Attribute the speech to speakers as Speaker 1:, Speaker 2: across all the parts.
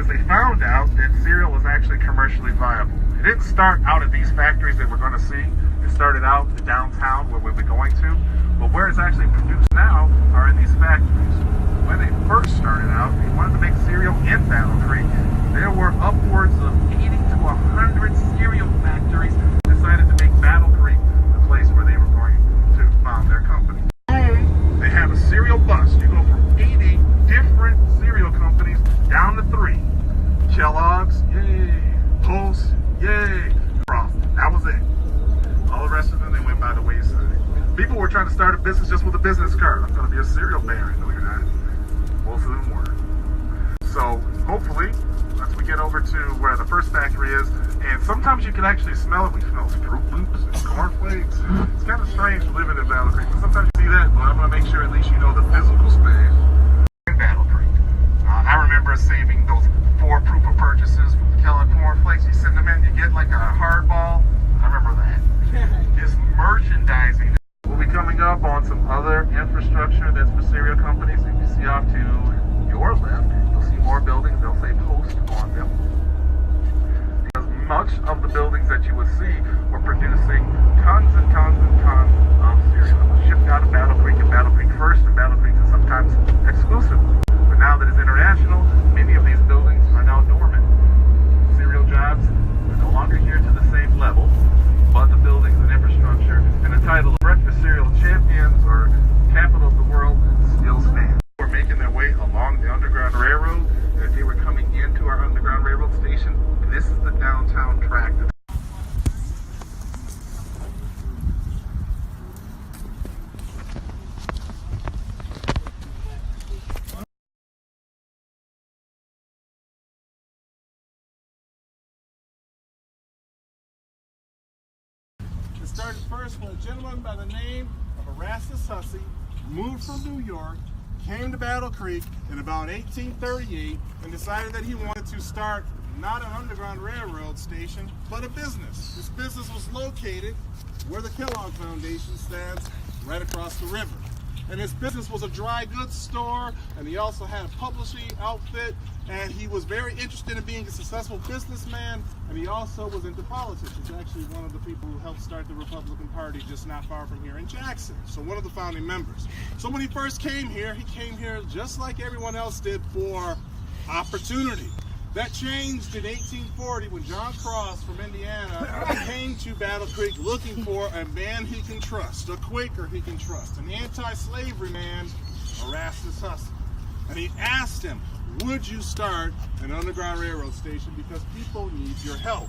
Speaker 1: is they found out that cereal was actually commercially viable. It didn't start out at these factories that we're going to see. It started out in the downtown where we'll be going to. But where it's actually produced now are in these factories. When they first started out, they wanted to make cereal in Battle Creek. There were upwards of 80 to 100 cereal factories that decided to make Battle Creek the place where they were going to found their company. They have a cereal bus. You go from 80 different cereal companies down to 3. Kellogg's, yay. Post, yay. Frost. That was it. All the rest of them, they went by the wayside. People were trying to start a business just with a business card. I'm going to be a cereal baron. No, you're not. Most of them were. So, hopefully, once we get over to where the first factory is, and sometimes you can actually smell it. We smell Fruit Loops and cornflakes. It's kind of strange living in Battle Creek, but sometimes you see that, but I'm going to make sure at least you know the physical space in Battle Creek. I remember saving those 4 proof of purchases from the Kellogg cornflakes. You send them in, you get like a hardball. I remember that. It's merchandising. We'll be coming up on some other infrastructure that's for cereal companies. If you see off to your left, you'll see more buildings. They'll say Post on them. Because much of the buildings that you would see were producing tons and tons and tons of cereal. It was shipped out of Battle Creek and Battle Creek first and Battle Creek and sometimes exclusively. But now that it's international, many of these buildings are now dormant. Cereal jobs are no longer here to the same level, but the buildings and infrastructure and the title of breakfast cereal champions or capital of the world still stands. They were making their way along the Underground Railroad. As they were coming into our Underground Railroad station, this is the downtown track.
Speaker 2: It started first when a gentleman by the name of Erastus Hussey moved from New York, came to Battle Creek in about 1838, and decided that he wanted to start not an Underground Railroad station, but a business. This business was located where the Kellogg Foundation stands, right across the river. And his business was a dry goods store, and he also had a publishing outfit, and he was very interested in being a successful businessman, and he also was into politics. He's actually one of the people who helped start the Republican Party just not far from here in Jackson, so one of the founding members. So when he first came here, he came here just like everyone else did for opportunity. That changed in 1840 when John Cross from Indiana came to Battle Creek looking for a man he can trust, a Quaker he can trust, an anti-slavery man, Erastus Hussey. And he asked him, would you start an Underground Railroad station because people need your help?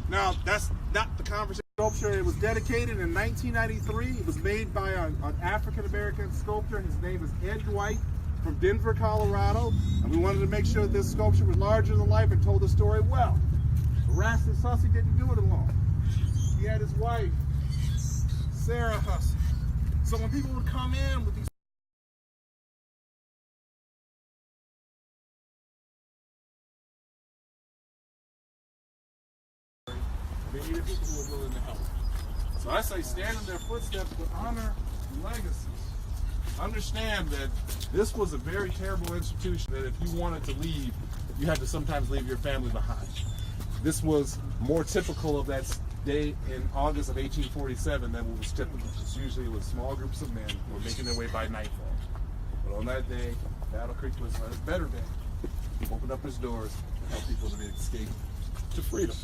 Speaker 2: Now, that's not the conversation. Sculpture, it was dedicated in 1993. It was made by an African-American sculptor. His name is Ed Dwight from Denver, Colorado, and we wanted to make sure this sculpture was larger than life and told the story well. Erastus Hussey didn't do it alone. He had his wife, Sarah Hussey. So when people would come in with these they needed people who were willing to help. So I say stand in their footsteps, but honor legacies. Understand that this was a very terrible institution that if you wanted to leave, you had to sometimes leave your family behind. This was more typical of that day in August of 1847 than what was typical. Usually it was small groups of men who were making their way by nightfall. But on that day, Battle Creek was a better day. He opened up his doors to help people to escape to freedom.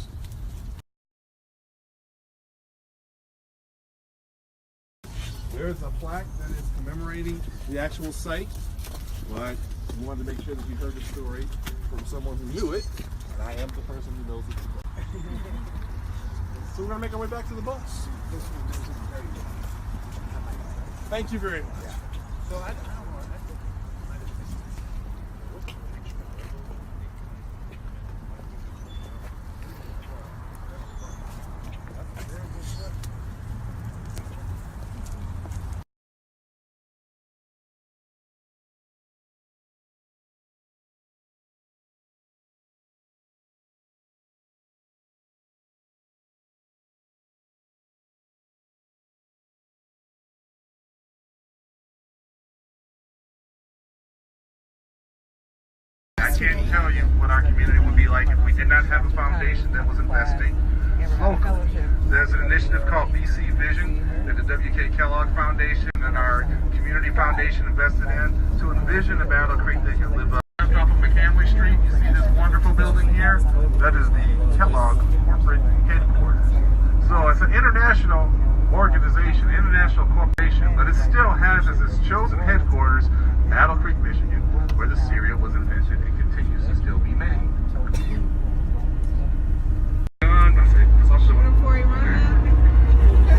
Speaker 2: There's a plaque that is commemorating the actual site, but we wanted to make sure that you heard the story from someone who knew it, and I am the person who knows it today. So we're going to make our way back to the bus. Thank you very much.
Speaker 1: can't tell you what our community would be like if we did not have a foundation that was investing locally. There's an initiative called BC Vision that the W.K. Kellogg Foundation and our community foundation invested in to envision a Battle Creek that can live up. Off of McCamley Street, you see this wonderful building here? That is the Kellogg corporate headquarters. So it's an international organization, international corporation, but it still has as its chosen headquarters Battle Creek, Michigan, where the cereal was invented and continues to still be made.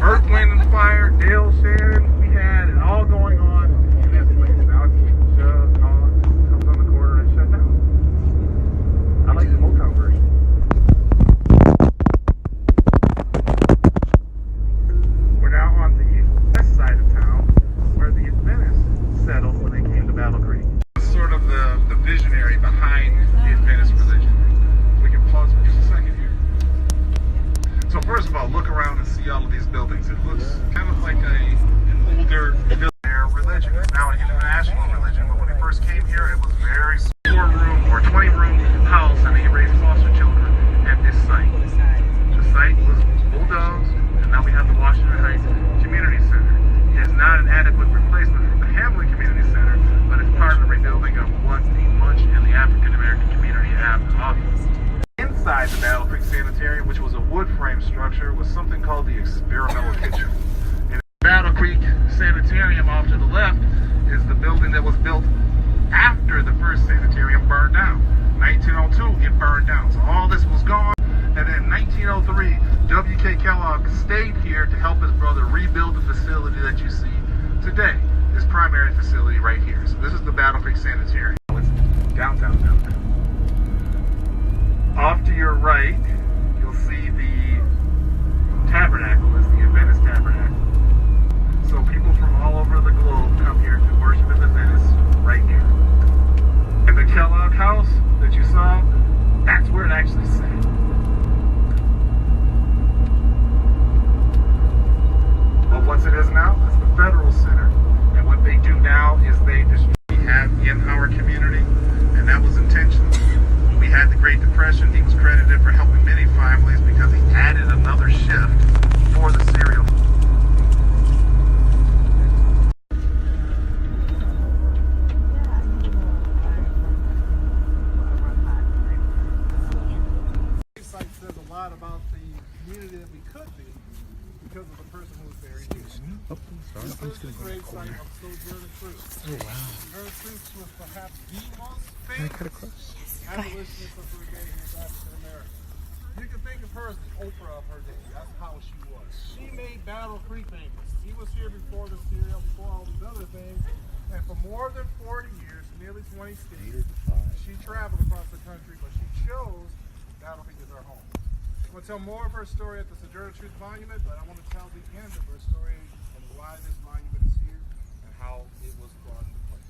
Speaker 1: Earth, Wind, and Fire, Dale Shannon, we had it all going on in this place. Now it's just comes on the corner and shut down. I like the Motown version. We're now on the west side of town where the Adventists settled when they came to Battle Creek. Sort of the visionary behind the Adventist religion. We can pause for just a second here. So first of all, look around and see all of these buildings. It looks kind of like an older building. Their religion is now an international religion, but when they first came here, it was very 4-room or 20-room house, and they raised foster children at this site. The site was bulldozed, and now we have the Washington Heights Community Center. It is not an adequate replacement for the Hamlin Community Center, but it's part of the rebuilding of what the Munch and the African American community have to offer. Inside the Battle Creek Sanitarium, which was a wood frame structure, was something called the experimental kitchen. And Battle Creek Sanitarium off to the left is the building that was built after the first sanitarium burned down. 1902, it burned down. So all this was gone. And then 1903, W.K. Kellogg stayed here to help his brother rebuild the facility that you see today. His primary facility right here. So this is the Battle Creek Sanitarium. It's downtown. Off to your right, you'll see the tabernacle. It's the Adventist tabernacle. So people from all over the globe come here to worship at the Adventist right here. And the Kellogg house that you saw, that's where it actually sat. But once it is now, it's the Federal Center. And what they do now is they distribute have in our community, and that was intentional. We had the Great Depression. He was credited for helping many families because he added another shift for the cereal.
Speaker 2: This site says a lot about the community that we could be because of the person who was buried here. This is the grave site of Sojourner Truth.
Speaker 3: Oh, wow.
Speaker 2: Sojourner Truth was perhaps the most famous abolitionist of her day in African America. You can think of her as the Oprah of her day. That's how she was. She made Battle Creek famous. He was here before the cereal, before all these other things. And for more than 40 years, nearly 20 states, she traveled across the country, but she chose Battle Creek as her home. I'm going to tell more of her story at the Sojourner Truth Monument, but I want to tell the end of her story and why this monument is here and how it was brought into place.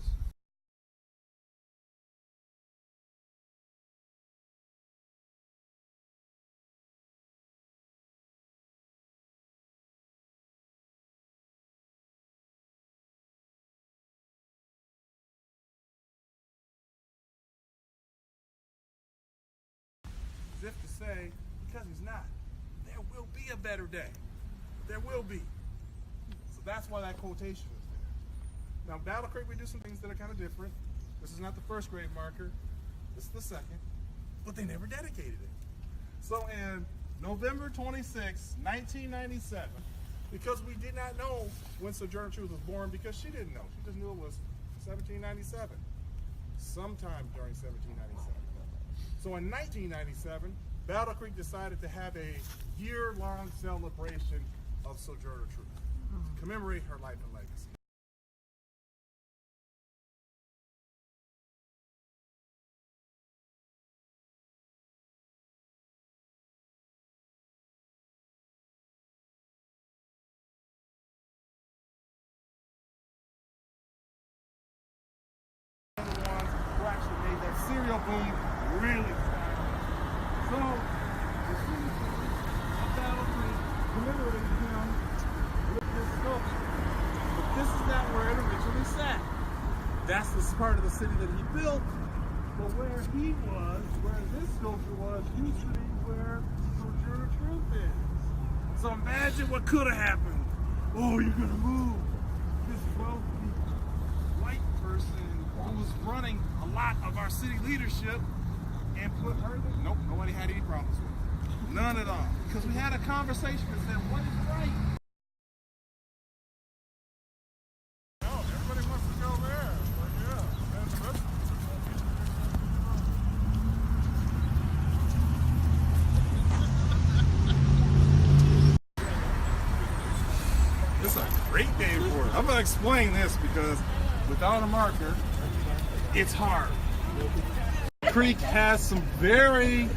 Speaker 2: As if to say, because he's not, there will be a better day. There will be. So that's why that quotation is there. Now, Battle Creek, we do some things that are kind of different. This is not the first grave marker. This is the second. But they never dedicated it. So in November 26, 1997, because we did not know when Sojourner Truth was born, because she didn't know. She just knew it was 1797. Sometime during 1797. So in 1997, Battle Creek decided to have a year-long celebration of Sojourner Truth to commemorate her life and legacy. The ones who actually made that cereal boom really fast. So, the citizens of Battle Creek commemorated him with this sculpture. But this is not where it originally sat. That's the part of the city that he built But where he was, where this sculpture was, used to be where Sojourner Truth is. So imagine what could have happened. Oh, you're gonna move this wealthy white person who was running a lot of our city leadership and put her there. Nope, nobody had any problems with it. None at all. Because we had a conversation that said, what is right? No, everybody wants to go there. But yeah, that's It's a great day for it. I'm gonna explain this because without a marker, it's hard. Creek has some very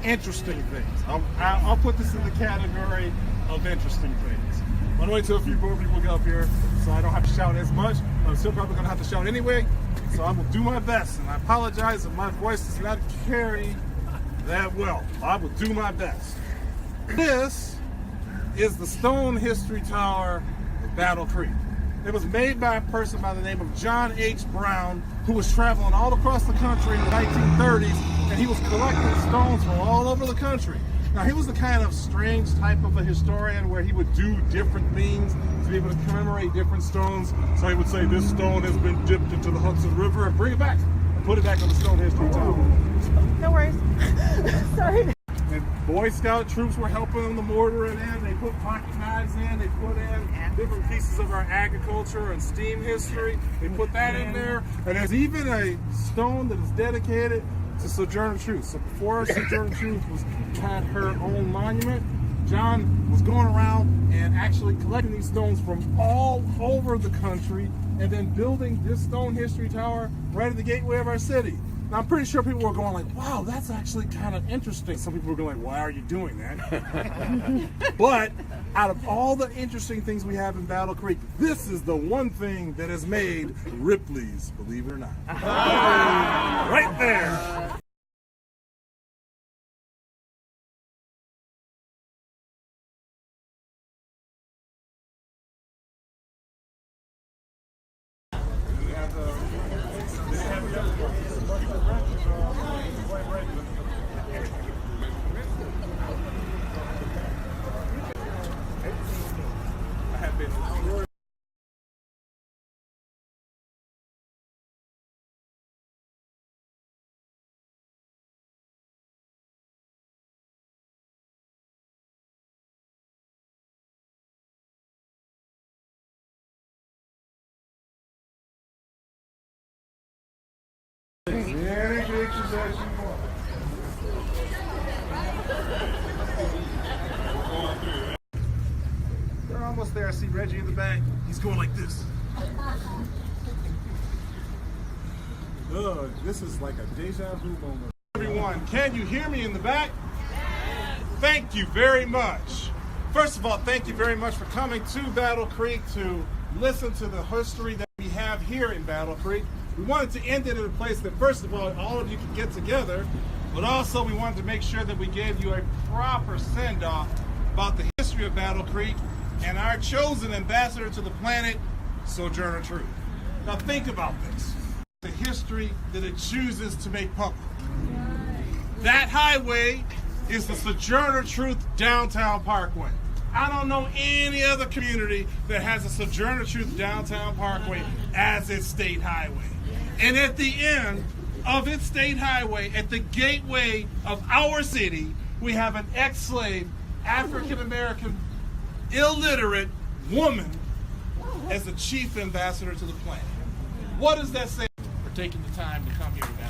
Speaker 2: interesting things. I'll put this in the category of interesting things. I'm gonna wait till a few more people get up here so I don't have to shout as much. I'm still probably gonna have to shout anyway, so I will do my best. And I apologize if my voice does not carry that well. I will do my best. This is the Stone History Tower of Battle Creek. It was made by a person by the name of John H. Brown, who was traveling all across the country in the 1930s, and he was collecting stones from all over the country. Now, he was the kind of strange type of a historian where he would do different things to be able to commemorate different stones. So he would say, this stone has been dipped into the Hudson River, and bring it back, and put it back on the Stone History Tower.
Speaker 3: No worries. Sorry.
Speaker 2: And Boy Scout troops were helping them to mortar it in. They put pocket knives in. They put in different pieces of our agriculture and steam history. They put that in there. And there's even a stone that is dedicated to Sojourner Truth. So before Sojourner Truth had her own monument, John was going around and actually collecting these stones from all over the country and then building this Stone History Tower right at the gateway of our city. Now, I'm pretty sure people were going like, wow, that's actually kind of interesting. Some people were going like, why are you doing that? But out of all the interesting things we have in Battle Creek, this is the one thing that has made Ripley's, believe it or not. Right there. Any pictures that you want. They're almost there. I see Reggie in the back. He's going like this. This is like a deja vu moment. Everyone, can you hear me in the back? Thank you very much. First of all, thank you very much for coming to Battle Creek to listen to the history that we have here in Battle Creek. We wanted to end it in a place that, first of all of you could get together, but also we wanted to make sure that we gave you a proper send-off about the history of Battle Creek and our chosen ambassador to the planet, Sojourner Truth. Now think about this. The history that it chooses to make public. That highway is the Sojourner Truth Downtown Parkway. I don't know any other community that has a Sojourner Truth Downtown Parkway as its state highway. And at the end of its state highway, at the gateway of our city, we have an ex-slave, African-American, illiterate woman as the chief ambassador to the planet. What does that say for taking the time to come here today?